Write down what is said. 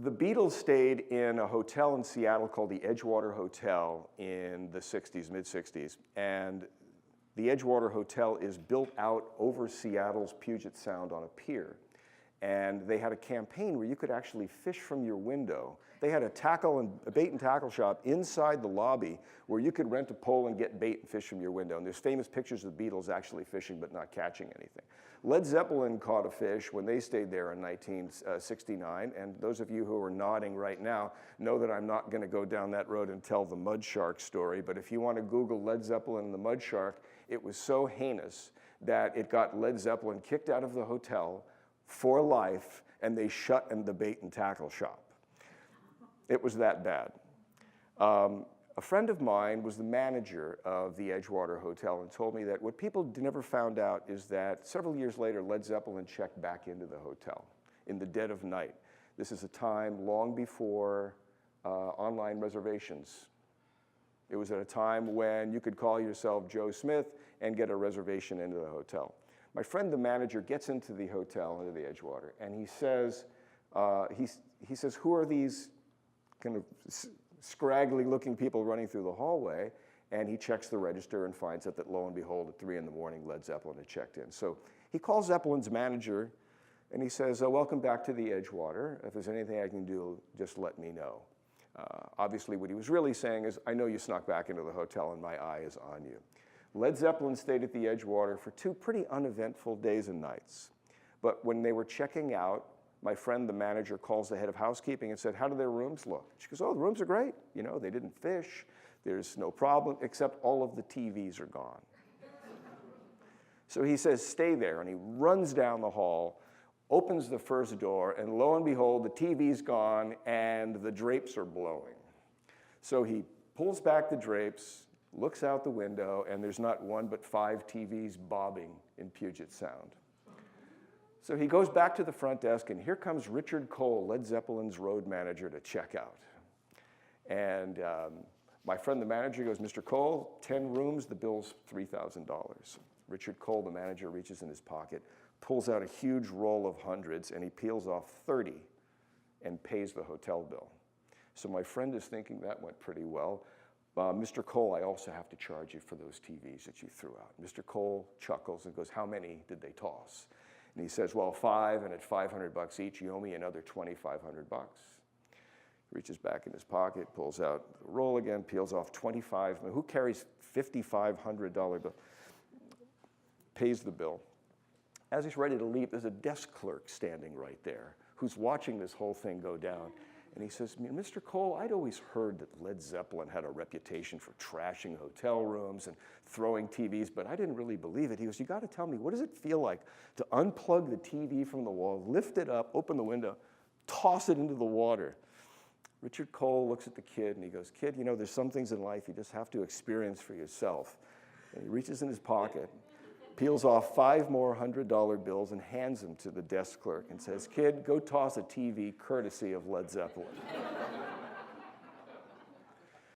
The Beatles stayed in a hotel in Seattle called the Edgewater Hotel in the 60s, mid-60s. And the Edgewater Hotel is built out over Seattle's Puget Sound on a pier. And they had a campaign where you could actually fish from your window. They had a bait and tackle shop inside the lobby where you could rent a pole and get bait and fish from your window. And there's famous pictures of the Beatles actually fishing but not catching anything. Led Zeppelin caught a fish when they stayed there in 1969. And those of you who are nodding right now know that I'm not going to go down that road and tell the mud shark story. But if you want to Google Led Zeppelin and the mud shark, it was so heinous that it got Led Zeppelin kicked out of the hotel for life, and they shut in the bait and tackle shop. It was that bad. A friend of mine was the manager of the Edgewater Hotel and told me that what people never found out is that several years later, Led Zeppelin checked back into the hotel in the dead of night. This is a time long before online reservations. It was at a time when you could call yourself Joe Smith and get a reservation into the hotel. My friend, the manager, gets into the hotel, into the Edgewater, and he says, who are these kind of scraggly-looking people running through the hallway? And he checks the register and finds out that, lo and behold, at 3 in the morning, Led Zeppelin had checked in. So he calls Zeppelin's manager, and he says, welcome back to the Edgewater. If there's anything I can do, just let me know. Obviously, what he was really saying is, I know you snuck back into the hotel, and my eye is on you. Led Zeppelin stayed at the Edgewater for 2 pretty uneventful days and nights. But when they were checking out, my friend, the manager, calls the head of housekeeping and said, how do their rooms look? She goes, oh, the rooms are great. You know, they didn't fish. There's no problem, except all of the TVs are gone. So he says, stay there. And he runs down the hall, opens the first door, and lo and behold, the TV's gone and the drapes are blowing. So he pulls back the drapes, looks out the window, and there's not 1 but 5 TVs bobbing in Puget Sound. So he goes back to the front desk, and here comes Richard Cole, Led Zeppelin's road manager, to check out. And my friend, the manager, goes, Mr. Cole, 10 rooms, the bill's $3,000. Richard Cole, the manager, reaches in his pocket, pulls out a huge roll of hundreds, and he peels off 30 and pays the hotel bill. So my friend is thinking that went pretty well. Mr. Cole, I also have to charge you for those TVs that you threw out. Mr. Cole chuckles and goes, how many did they toss? And he says, well, 5, and at $500 each, you owe me another $2,500. He reaches back in his pocket, pulls out the roll again, peels off 25. Who carries $5,500 bill? Pays the bill. As he's ready to leave, there's a desk clerk standing right there who's watching this whole thing go down. And he says, Mr. Cole, I'd always heard that Led Zeppelin had a reputation for trashing hotel rooms and throwing TVs, but I didn't really believe it. He goes, you got to tell me, what does it feel like to unplug the TV from the wall, lift it up, open the window, toss it into the water? Richard Cole looks at the kid and he goes, kid, you know, there's some things in life you just have to experience for yourself. And he reaches in his pocket, peels off 5 more $100 bills and hands them to the desk clerk and says, kid, go toss a TV courtesy of Led Zeppelin.